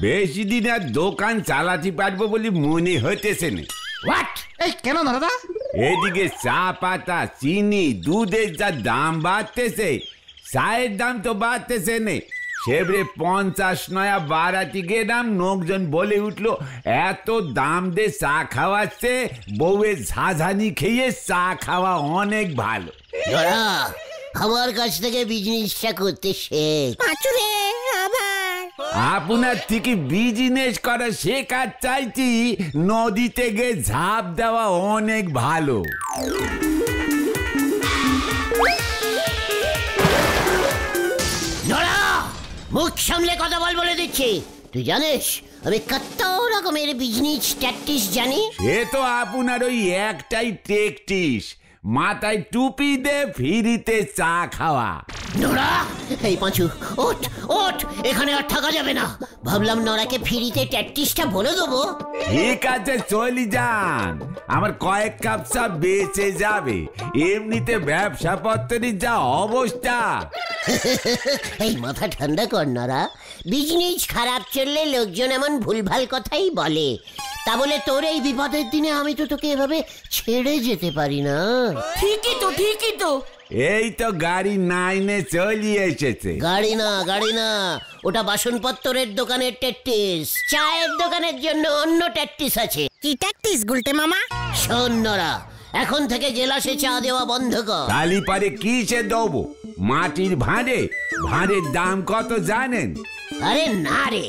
বেশি দিন আর দোকান চালাতে পারবো বলে মনে হইতেছে না। হোয়াট? এই কেন দাদা? এদিকে চা পাতা, চিনি, দুধের যা দাম বাড়তেছে, চায়ের দাম তো বাড়তেছে না। সেবরে 50 নয়া বাড়াতে গেলাম, লোকজন বলে উঠলো এত দাম দিয়ে চা খাওয়াচ্ছে, বউয়ের ঝাঝানি খেয়ে চা খাওয়া অনেক ভালো। আমার কাছ থেকে বিজনেসটা করতে শেখ। আপনার থেকে বিজনেস করা শেখার চাইছি, নদীতে গিয়ে ঝাঁপ দেওয়া অনেক ভালো। মুখ সামলে কথা বল বলে দিচ্ছি। তুই জানিস আমি কত রকমের বিজনেস ট্যাকটিস জানি। সে তো আপনার ওই একটাই ট্যাকটিস, মাথায় টুপি দে ফ্রিতে চা খাওয়া। নোরা, এই পাঁচু ওঠ ওঠ, এখানে আর থাকা যাবে না। ভাবলাম নোরাকে ফ্রিতে ট্যাকটিসটা বলে দেবো। ঠিক আছে চলি যান, আমার কয়েক কাপ চা বেঁচে যাবে। এমনিতে ব্যবসা পত্রের যা অবস্থা। এই মাথা ঠান্ডা কর নোরা, বিজনেস খারাপ চললে লোকজন এমন ভুলভাল কথাই বলে। তা বলে তোর এই বিপদের দিনে আমি তো তোকে এভাবে ছেড়ে যেতে পারি না। ঠিকই তো এই তো গাড়ি 9-এ চলি এসেছে। গাড়ি না, ওটা বাসনপত্রের দোকানের ট্যাকটিস। চায়ের দোকানের জন্য অন্য ট্যাকটিস আছে। কি ট্যাকটিস গুলটে মামা? শোন নোরা, এখন থেকে গেলাসে চা দেওয়া বন্ধ কর। কালি পারে কিসে দেবো? মাটির ভাঁড়ে? ভাঁড়ের দাম কত জানেন? আরে না রে,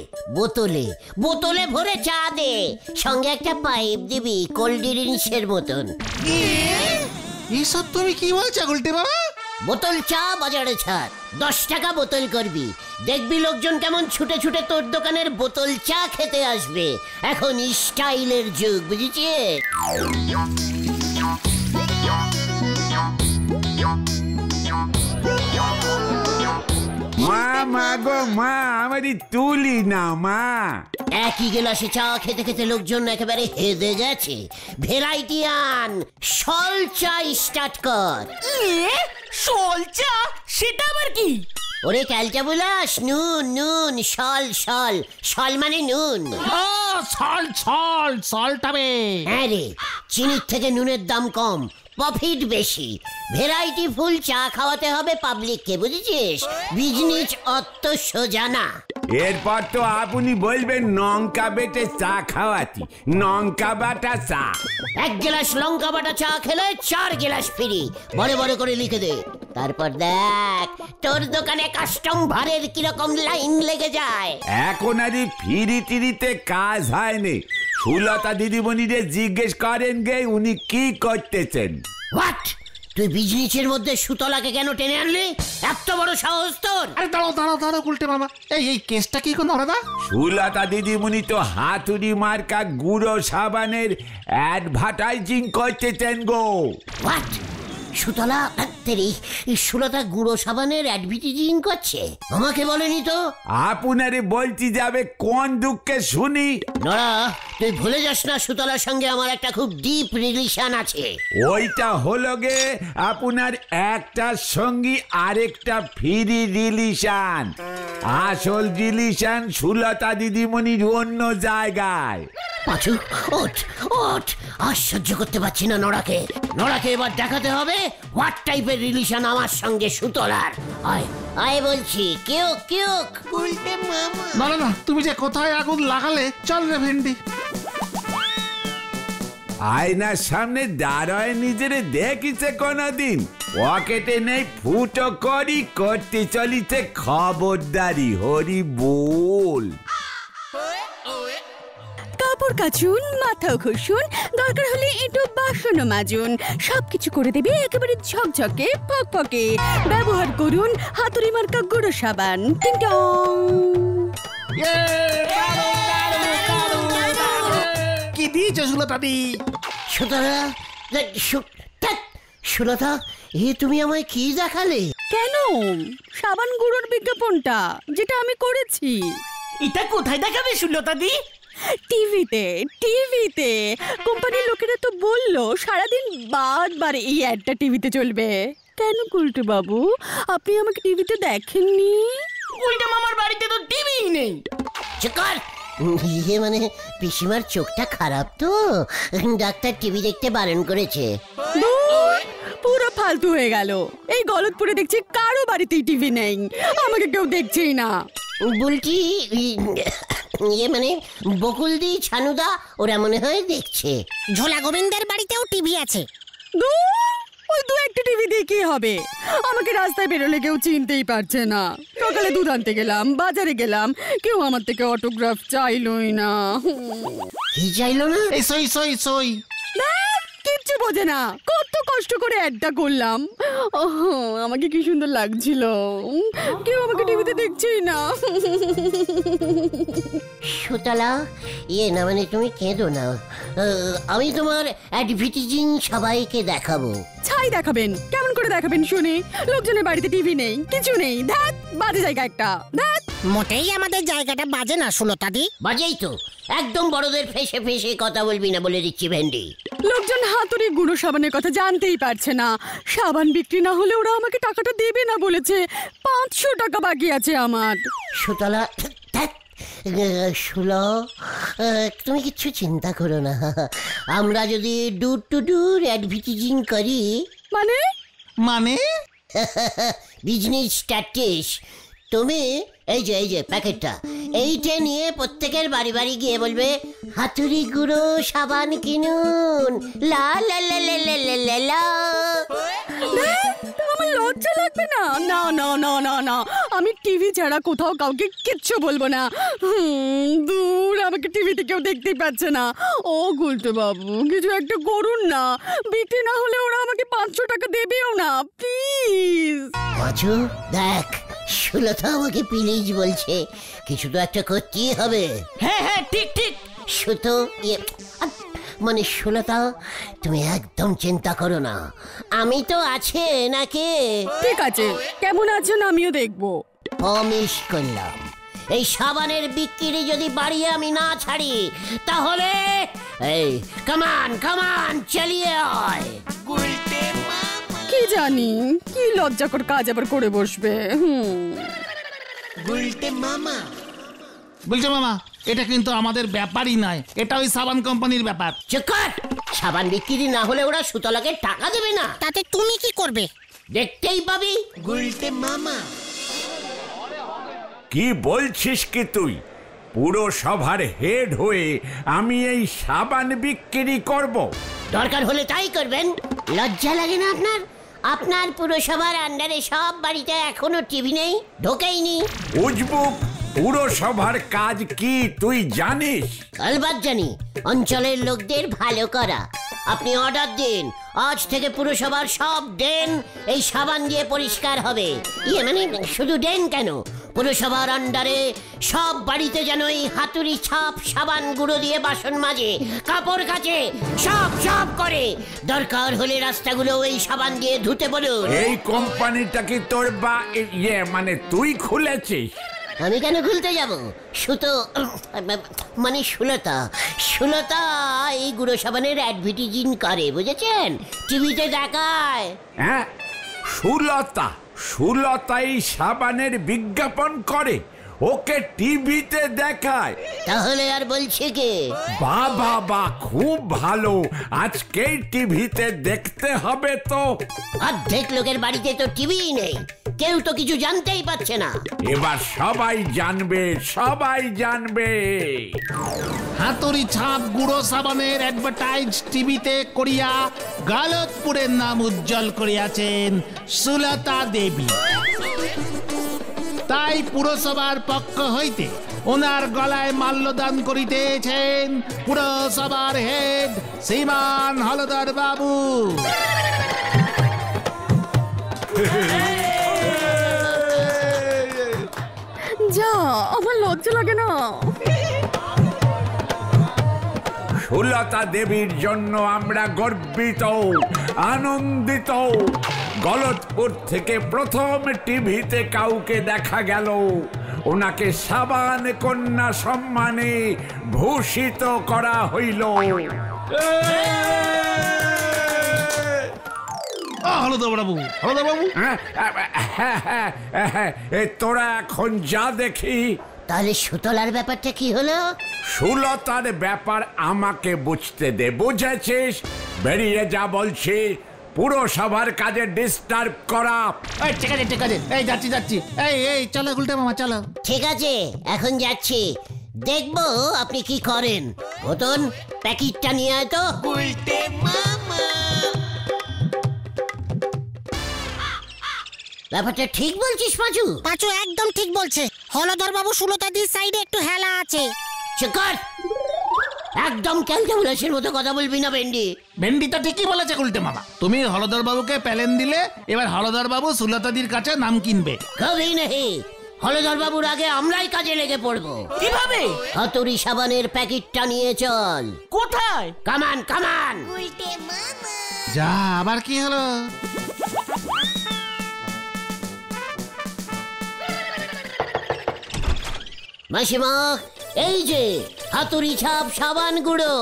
বোতলে ভরে চা দে, সঙ্গে একটা পাইপ দিবি কোল্ড ড্রিঙ্কসের মতন। এইসব তুমি কি বলছো গুলটে বাবা? বোতল চা বাজারে ছাড়, 10 টাকা বোতল করবি। দেখবি লোকজন কেমন ছুটে ছুটে তোর দোকানের বোতল চা খেতে আসবে। এখন স্টাইলের যুগ, বুঝেছিস? মা গো মা, আমারই তুলি না মা। একই গেলাসে চা খেতে খেতে লোকজন একেবারে হেদে গেছে। ভ্যারাইটি আন, সল চা স্টার্ট কর। সল চা? সেটা আবার কি? ওরে ক্যালটা বুলাস, নুন, সল মানে নুন। ও সলটাবে। হ্যাঁ রে, চিনির থেকে নুনের দাম কম, প্রফিট বেশি। ভ্যারাইটি ফুল চা খাওয়াতে হবে পাবলিককে, বুঝেছিস? বিজনেস অত সোজা না। এরপর তো আপনি বলবেন লঙ্কা বেটে চা খাওয়াতি, লঙ্কা বাটা চা। 1 গ্লাস লঙ্কা বাটা চা খেলে 4 গ্লাস ফ্রি, বড় করে লিখে দে। তারপর দেখ তোর দোকানে কাস্টমারের কিরকম লাইন লেগে যায়। এখন আর ফিরিতে কাজ হয়নি। সুলতা দিদিমণিরে জিজ্ঞেস করেন গে উনি কি করতেছেন। হোয়াট? তুই বিজনেসের মধ্যে সুতলাকে কেন টেনে আনলি? এত বড় সাহস তোর? আরে দাঁড়াও গুলটে বাবা, এই কেসটা কি কোনো দাদা? সুলতা দিদিমণি তো হাতুড়ি মার্কা গুঁড়ো সাবানের অ্যাডভার্টাইজিং করতেছেন গো। হোয়াট? সুতলা সুলতা গুঁড়ো সাবানের অ্যাডভার্টাইজিং করছে? আমাকে বলেনি তো। আপনারে বলতে যাবে কোন দুঃখে শুনি। নড়া, তুই ভুলে যাস না সুতলার সঙ্গে আমার একটা খুব ডিপ রিলেশন আছে। ওইটা হলো গে আপনার একটার সঙ্গী আরেকটা ফ্রি রিলেশন। আসল রিলেশন সুলতা দিদিমণির অন্য জায়গায়। পাঁচু ওঠ, আর সহ্য করতে পারছি না নড়াকে। এবার দেখাতে হবে হোয়াট টাইপের রিলেশন আমার সঙ্গে সুতলার। আয় বলছি, কেউ গুলটে মামা। না, তুমি যে কোথায় আগুন লাগালে, চল রে ভেন্ডি। আয়নার সামনে দাঁড়ায় নিজেরে দেখিছে কোনদিন? পকেটে নেই ফুটো করি, করতে চলিছে খবরদারি, হরি বল। কাপড় কাচুন, মাথাও ঘষুন, দরকার হলে একটু বাসনও মাজুন, সবকিছু করে দেবে একেবারে ঝকঝকে ফকফকে। ব্যবহার করুন হাতুড়ি মার্কা গুঁড়ো সাবান। টিং টং। কি দিয়েছো সুলতা দি? সুলতা, তুমি আমায় কি দেখালে? কেন? সাবান গুঁড়োর বিজ্ঞাপনটা, যেটা আমি করেছি। এটা কোথায় দেখাবে সুলতা দি? টিভিতে। কোম্পানির লোকেরা তো বললো সারাদিন বারবার এই অ্যাডটা টিভিতে চলবে। কেন গুলটে বাবু, আপনি আমাকে টিভিতে দেখেননি? গুলটে মামার বাড়িতে তো টিভিই নেই। চিকার, ইয়ে মানে পিসিমার চোখটা খারাপ তো, ডাক্তার টিভি দেখতে বারণ করেছে। ধুর, পুরো ফালতু হয়ে গেল। এই গলতপুরে দেখছি কারো বাড়িতেই টিভি নেই, আমাকে কেউ দেখছেই না। বলছি ইয়ে মানে বকুলদি, ছানুদা ওরা মনে হয় দেখছে। ঝোলা গোবিন্দের বাড়িতেও টিভি আছে। ধুর, ওই দু একটা টিভি দিয়ে কি হবে? আমাকে রাস্তায় বেরোলে কেউ চিনতেই পারছে না। সকালে দুধ আনতে গেলাম, বাজারে গেলাম, কেউ আমার থেকে অটোগ্রাফ চাইলই না। কি চাইলো না? এই সই সই সই। কিচ্ছু বোঝে না, কত কষ্ট করে অ্যাডটা করলাম। আমাকে কি সুন্দর লাগছিল, কেউ আমাকে টিভিতে দেখছেই না। সুতলা, ইয়ে না মানে তুমি কেঁদো না, আমি তোমার অ্যাডভার্টাইজিং সবাইকে দেখাবো। ছাই দেখাবেন? কেমন করে দেখাবেন শুনি? লোকজনের বাড়িতে টিভি নেই, কিছু নেই। ধ্যাত, বাজে জায়গা একটা। ধ্যাত, মোটেই আমাদের জায়গাটা বাজে না সুলতাদি। বাজেই তো, একদম বড়দের ফেসে ফেসে কথা বলবি না বলে দিচ্ছি ভেন্ডি। লোকজন হাতুড়ি গুঁড়ো সাবানের কথা জানতেই পারছে না। সাবান বিক্রি না হলে ওরা আমাকে টাকাটা দেবে না বলেছে। 500 টাকা বাকি আছে আমার। সুতলা, শুলো, তুমি কিচ্ছু চিন্তা করো না। আমরা যদি ডোর টু ডোর অ্যাডভার্টাইজিং করি, মানে মানে বিজনেস স্ট্যাটিস, তুমি এই যে প্যাকেটটা এইটা নিয়ে প্রত্যেকের বাড়ি বাড়ি গিয়ে বলবে হাতুড়ি গুঁড়ো সাবান কিনুন, লা লা লা লা লা লা লা লা। আমার লজ্জা লাগবে না? না না না না না, আমি টিভি ছাড়া কোথাও কাউকে কিচ্ছু বলবো না। দূর, আমাকে টিভিতে কেউ দেখতেই পাচ্ছে না। ও গুলটে বাবু, কিছু একটা করুন না। বিক্রি না হলে ওরা আমাকে 500 টাকা দেবেও না, প্লিজ। পাঁচু, দেখ সুলতা আমাকে প্লিজ বলছে, কিছু তো একটা করতেই হবে। হ্যাঁ হ্যাঁ, ঠিক ঠিক। সুতো মানে সুলতা, তুমি একদম চিন্তা করো না, আমি তো আছে নাকি। ঠিক আছে, কেমন আছেন আমিও দেখবো। প্রমিস করলাম, এই সাবানের বিক্রি যদি বাড়িয়ে আমি না ছাড়ি তাহলে এই কামান কামান চালিয়ে আয়। কি জানি কি লজ্জাকর কাজ আবার করে বসবে। বলছে মামা, এটা কিন্তু আমাদের ব্যাপারই নয়, এটা ওই সাবান কোম্পানির ব্যাপার। চুপ কর, সাবান বিক্রি না হলে ওরা সুতলাকে টাকা দেবে না। তাতে তুমি কি করবে? দেখতেই পাবি। কি বলছিস কি তুই? পুরো সভার হেড হয়ে আমি এই সাবান বিক্রি করব? দরকার হলে তাই করবেন। লজ্জা লাগে না আপনার? আপনার পুরসভার আন্ডারে সব বাড়িতে এখনো টিভি নেই, ঢোকেইনি। উজবুক, পুরসভার কাজ কি তুই জানিস? কালবাদ জানি, অঞ্চলের লোকদের ভালো করা। আপনি অর্ডার দিন, আজ থেকে পুরসভার সব ড্রেন এই সাবান দিয়ে পরিষ্কার হবে। ইয়ে মানে শুধু ড্রেন কেন, পুরসভার আন্ডারে সব বাড়িতে যেন এই হাতুড়ি ছাপ সাবান গুঁড়ো দিয়ে বাসন মাজে, কাপড় কাচে, সব সব করে। দরকার হলে রাস্তাগুলো এই সাবান দিয়ে ধুতে বলুন। এই কোম্পানিটা কি তোর বা ইয়ে মানে তুই খুলেছিস? আমি কেন খুলতে যাব? সুতো মানে সুলতা, সুলতা এই গুঁড়ো সাবানের অ্যাডভার্টাইজিং করে, বুঝেছেন? টিভিতে দেখায়। হ্যাঁ, সুলতা? সুলতা এই সাবানের বিজ্ঞাপন করে, ওকে টিভিতে দেখায়? তাহলে আর বলছে কে? বাবা বা, খুব ভালো, আজকেই টিভিতে দেখতে হবে তো। অর্ধেক লোকের বাড়িতে তো টিভিই নেই, কেউ তো কিছু জানতেই পারছে না। এবার সবাই জানবে, সবাই জানবে। হাতুড়ি ছাপ গুঁড়ো সাবানের অ্যাডভার্টাইজ টিভিতে করিয়া গলতপুরের নাম উজ্জ্বল করিয়াছেন সুলতা দেবী। তাই পুরসভার পক্ষ হইতে ওনার গলায় মাল্যদান করিতেছেন পুরসভার হেড শ্রীমান হলদর বাবু। যা, আমার লজ্জা লাগে না। সুলতা দেবীর জন্য আমরা গর্বিত, আনন্দিত। গলতপুর থেকে প্রথম টিভিতে কাউকে দেখা গেল, ওনাকে সাবান কন্যা সম্মানে ভূষিত করা হইল। হলদর বাবু, হলদর বাবু, তোরা এখন যা দেখি। তাহলে সুতলার ব্যাপারটা কি হলো? সুলতার ব্যাপার আমাকে বুঝতে দে, বুঝেছিস? বেরিয়ে যা বলছি, পুরসভার কাজে ডিস্টার্ব করা। এই ঠিক আছে ঠিক আছে, এই যাচ্ছি যাচ্ছি। এই চলো গুলটে মামা চলো। ঠিক আছে, এখন যাচ্ছি, দেখবো আপনি কি করেন। মতন প্যাকেটটা নিয়ে আয় তো। ব্যাপারটা ঠিক বলছিস পাঁচু? পাঁচু একদম ঠিক বলছে। হলধর বাবু সুলতাদির সাইডে একটু হেলা আছে। চুপ কর, একদম ক্যালকুলেশনের মতো কথা বলবি না ভেন্ডি। ভেন্ডি তো ঠিকই বলেছে গুলটে মামা। তুমি হলধর বাবুকে প্যালেন দিলে, এবার হলধর বাবু সুলতাদির কাছে নাম কিনবে। কবি নেই, হলধর বাবুর আগে আমরাই কাজে লেগে পড়বো। কিভাবে? হাতুড়ি সাবানের প্যাকেটটা নিয়ে চল। কোথায়? কামান কামান। যা, আবার কি হলো? মাসিমা, এই যে হাতুড়ি ছাপ সাবান গুঁড়ো,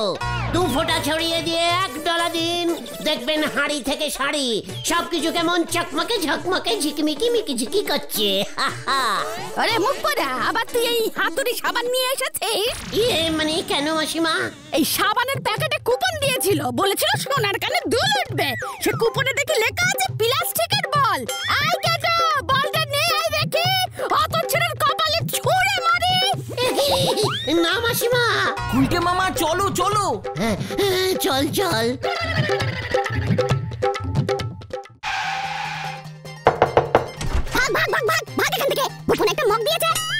2 ফোঁটা ছড়িয়ে দিয়ে 1 ডলা দিন, দেখবেন হাঁড়ি থেকে শাড়ি সবকিছু কেমন চকমকে ঝকমকে ঝিকমিকি মিকিঝিকি করছে। আরে মুখ পড়া, আবার তুই এই হাতুড়ি সাবান নিয়ে এসেছিস? মানে কেন মাসিমা? এই সাবানের প্যাকেটে কুপন দিয়েছিল, বলেছিল সোনার কানে দুল উঠবে। সে কুপনে দেখে লেখা আছে প্লাস্টিকের বল। আই কাটো, বলটা নে আই দেখি, অত ছেলের কপালে ছুঁড়ে মারি। না মাসিমা। গুলটে মামা চলো চলো। চল চল।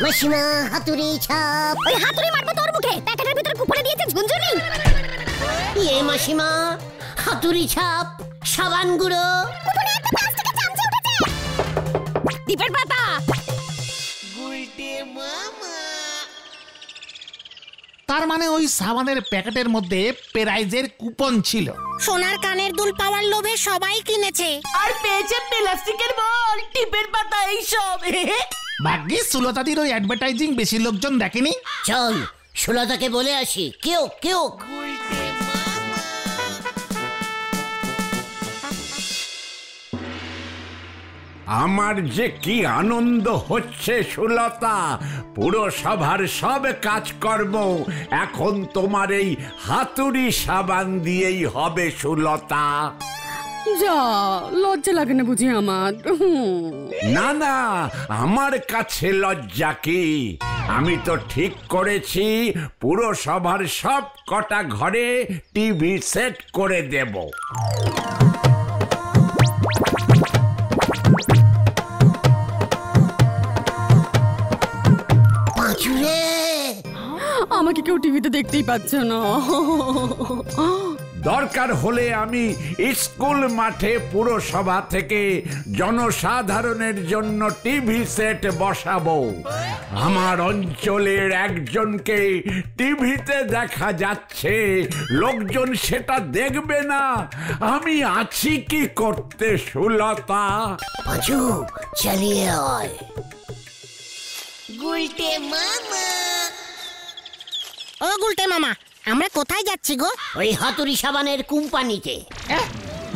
মাসিমা, হাতুড়ি ছাপ। ওই হাতুড়ি মারবো তোর মুখে। প্যাকেটের ভিতরে কুপনে দিয়েছে ঝুনঝুনি। মাসিমা, হাতুড়ি ছাপ সাবান গুঁড়ো। কুপনে একটা প্লাস্টিকের চামচে উঠেছে। টিপের পাতা। তার মানে ওই সাবানের প্যাকেটের মধ্যে প্রাইজের কুপন ছিল। সোনার কানের দুল পাওয়ার লোভে সবাই কিনেছে। আর পেয়েছে প্লাস্টিকের বল, টিপের পাতা, এইসব। ভাগ্যিস সুলতাদির ওই অ্যাডভার্টাইজিং বেশি লোকজন দেখেনি। চল সুলতাকে বলে আসি। কেউ কেউ আমার যে কি আনন্দ হচ্ছে সুলতা, পুরসভার সব কাজকর্ম এখন তোমার এই হাতুড়ি সাবান দিয়েই হবে সুলতা। যা, লজ্জা লাগে না বুঝি আমার? না না, আমার কাছে লজ্জা কি? আমি তো ঠিক করেছি পুরসভার সব কটা ঘরে টিভি সেট করে দেব। আমাকে কেউ টিভিতে দেখতেই পাচ্ছে না। দরকার হলে আমি স্কুল মাঠে পুরসভা থেকে জনসাধারণের জন্য টিভি সেট বসাবো। আমার অঞ্চলের একজনকে টিভিতে দেখা যাচ্ছে, লোকজন সেটা দেখবে না। আমি আছি কি করতে সুলতা? পাঁচু, চালিয়ে আয়। ও গুলটে মামা, আমরা কোথায় যাচ্ছি গো? ওই হাতুড়ি সাবানের কোম্পানিতে।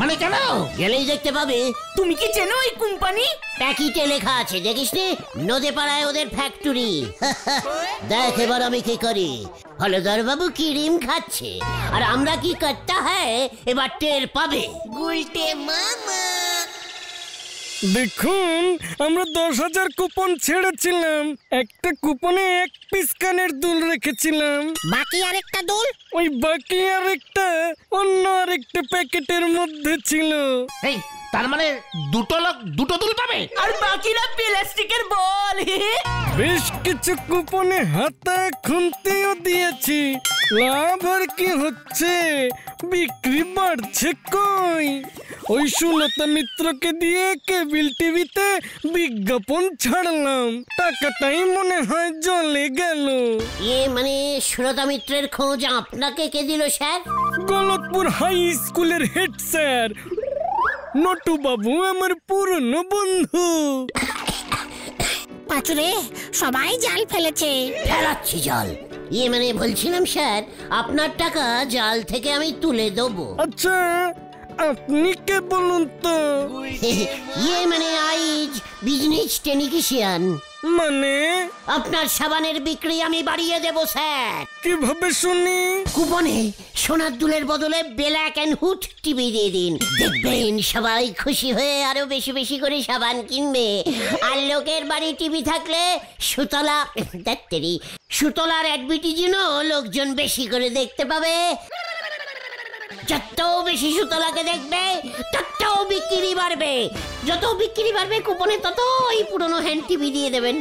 মানে কেন? গেলেই দেখতে পাবে। তুমি কি চেনো এই কোম্পানি? প্যাকেটে লেখা আছে, দেখিস নি? নদে পাড়ায় ওদের ফ্যাক্টরি। দেখ এবার আমি কি করি। হলধর বাবু ক্রিম খাচ্ছে, আর আমরা কি করতে হয় এবার টের পাবে। দেখুন, আমরা 10,000 কুপন ছেড়েছিলাম। একটা কুপনে 1 পিস কানের দুল রেখেছিলাম। বাকি আরেকটা দুল? ওই বাকি আরেকটা অন্য আরেকটা প্যাকেটের মধ্যে ছিল। এই, তার মানে দুটো লোক দুটো দুল পাবে? আর বাকিরা প্লাস্টিকের বল। বেশ কিছু কুপনে হাতা খুনতেও দিয়েছি। লাভ আর কি হচ্ছে, বিক্রি বাড়ছে কই। ওই সুলতা মিত্রকে দিয়ে কেবিল টিভিতে বিজ্ঞাপন ছাড়লাম, টাকাটাই মনে হয় জলে গেল। মানে সুলতা মিত্রের খোঁজ আপনাকে কে দিল স্যার? গলতপুর হাই স্কুলের হেড স্যার নটু বাবু, আমার পুরনো বন্ধু। পাঁচুরে, সবাই জাল ফেলেছে। ফেলাচ্ছি জাল। মানে বলছিলাম স্যার, আপনার টাকা জাল থেকে আমি তুলে দেবো। আচ্ছা, আপনি কে বলুন তো? ইয়ে মানে আইজ বিজনেস টেকনিশিয়ান। মানে আপনার সাবানের বিক্রি আমি বাড়িয়ে দেব স্যার। কিভাবে শুনি? কুপনে সোনার দুলের বদলে ব্ল্যাক এন্ড হুড টিভি দিয়ে দিন, দেখবেন সবাই খুশি হয়ে আরো বেশি বেশি করে সাবান কিনবে। আর লোকের বাড়ি টিভি থাকলে সুতলার অ্যাডভার্টাইজও লোকজন বেশি করে দেখতে পাবে। যত বেশি সুতলাকে দেখবে তত বিক্রি বাড়বে, যত বিক্রি বাড়বে কুপনে তত ওই পুরনো হ্যান্ড টিভি দিয়ে দেবেন।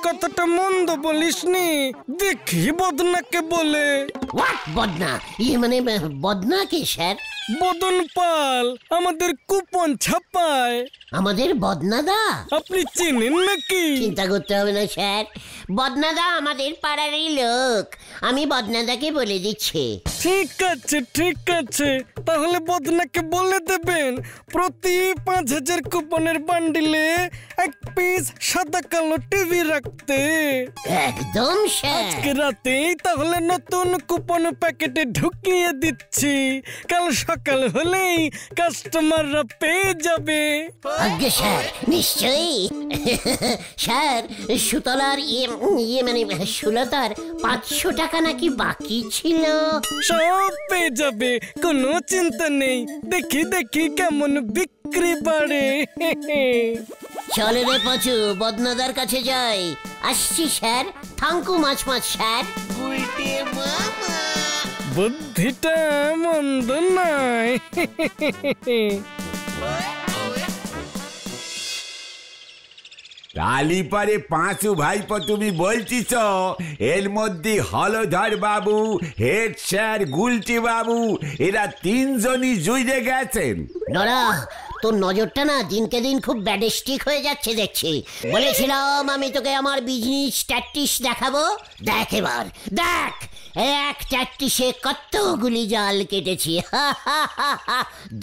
কথাটা মন্দ বলিসনি, দেখি বদনাকে বলে। হোয়াট বদনা? ইয়ে মানে বদনা কে স্যার? বদন পাল আমাদের কুপন ছাপায়। আমাদের বদনাদা? আপনি চেনেন নাকি? চিন্তা করতে হবে না স্যার, বদনাদা আমাদের পাড়ারই লোক। আমি বদনাদাকে বলে দিচ্ছি। ঠিক আছে ঠিক আছে, তাহলে বদনাকে বলে দেবেন প্রতি 5000 কুপনের বান্ডিলে এক পিস সাদা কালো টিভি রাখতে। একদম স্যার। আজকে রাতেই তাহলে নতুন কুপন প্যাকেটে ঢুকিয়ে দিচ্ছি, কাল সকাল হলেই কাস্টমাররা পেয়ে যাবে। আজ্ঞে স্যার, নিশ্চয়ই। স্যার, সুতলার ইয়ে মানে সুলতার 500 টাকা নাকি বাকি ছিল। সব পেয়ে যাবে, কোনো চিন্তা নেই। দেখি দেখি কেমন বিক্রি বাড়ে। চলে রে পাঁচু, বদনাদার কাছে যাই। আসছি স্যার, থাঙ্কু মাছ স্যার। বুদ্ধিটা মন্দ নয়। কালীপারে পাঁচু ভাইপো তুমি বলছিস এর মধ্যে হলধর বাবু, হেড স্যার, গুলটি বাবু এরা 3 জনই জুইরে গেছেন। নরা, তোর নজরটা না দিনকে দিন খুব ব্যাডস্টিক হয়ে যাচ্ছে দেখছি। বলেছিলাম আমি তোকে আমার বিজনেস ট্যাকটিক্স দেখাবো, দেখ এবার দেখ। এক ট্যাকটিক্সে কতগুলি জাল কেটেছি।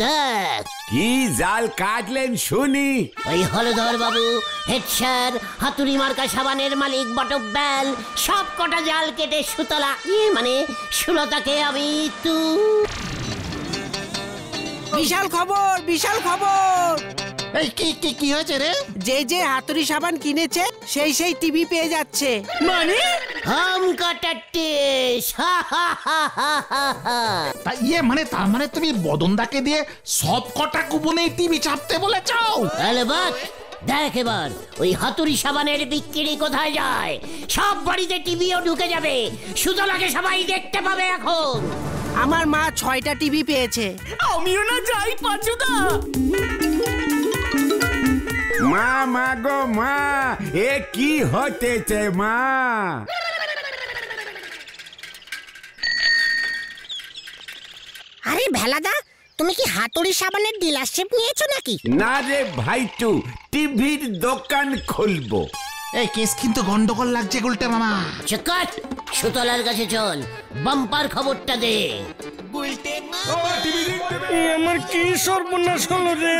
দেখ কি জাল কাটলেন শুনি। ওই হলধর বাবু, হেড স্যার, হাতুড়ি মার্কা সাবানের মালিক বটব্যাল সব কটা জাল কেটে সুতলা মানে সুলতাকে আমি বিশাল খবর, বিশাল খবর। এই কি হয়েছে রে? যে হাতুড়ি সাবান কিনেছে সেই টিভি পেয়ে যাচ্ছে। মানে হাম কাটাটে। তা ইয়ে মানে তার মানে তুমি বদনদাকে দিয়ে সব কটা কুপনে টিভি চাপতে বলেছ? তাহলে বাদ দেখ এবার ওই হাতুড়ি সাবানের বিক্রি কোথায় যায়। সব বাড়িতে টিভিও ঢুকে যাবে, সুতলাকে সবাই দেখতে পাবে। এখন আমার মা 6টা টিভি পেয়েছে। আমিও না যাই পাঁচুদা। মা মা গো মা, এ কি হতেছে মা? আরে ভেলাদা, তুমি কি হাতুড়ি সাবানের ডিলারশিপ নিয়েছো নাকি? না রে ভাইটু, টিভির দোকান খুলবো। এই কেস কিন্তু গন্ডগোল লাগছে গুলটে মামা। চকাট, সুতলার কাছে চল, বাম্পার খবরটা দে। আমার কি সর্বনাশ হলো রে!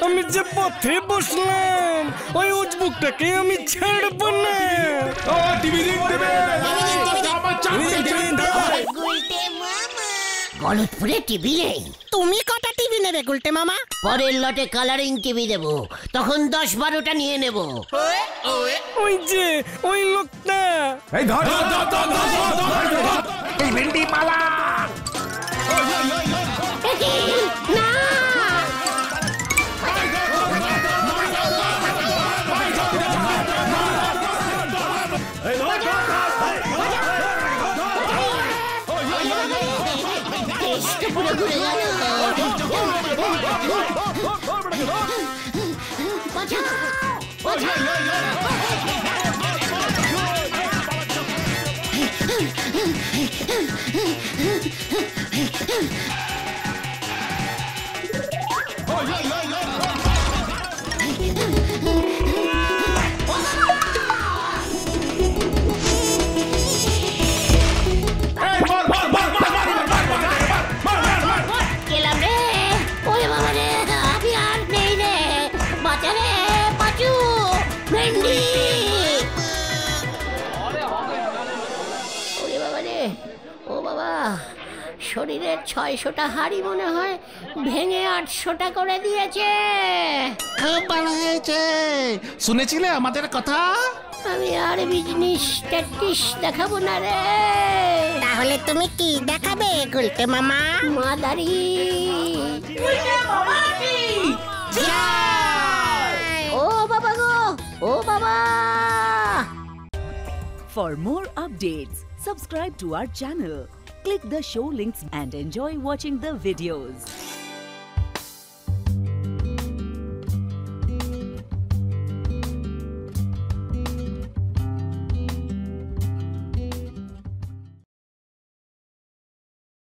আমি যে পথে বসলাম, ওই উজবুকটাকে আমি ছাড়বো না। গলতপুরে টিভি নেই। তুমি কটা টিভি নেবে গুলটে মামা? পরের লটে কালারিং টিভি দেবো, তখন 10-12টা নিয়ে নেব। ওই যে ওই লোকটা। এই ধর এই ভেন্ডি পালা। না, দেশটা পুরো ঘুরে গেল। বাঁচাও, বাঁচাও। গেলাম রে, ওরে বাবা রে, আমি আর নেই রে। বাঁচা রে পাঁচু, ভেন্ডি। ওরে বাবা রে, ও বাবা, শরীরের 600টা হাড়ি মনে হয় ভেঙে 800টা করে দিয়েছে। খুব ভালো হয়েছে। শুনেছিলে আমাদের কথা? আমি আর বিজনেস ট্যাকটিস দেখাবো না রে। তাহলে তুমি কি দেখাবে গুলটে মামা? মাদারি ও বাবা গো, ও বাবা। For more updates, subscribe to our channel, click the show links and enjoy watching the videos.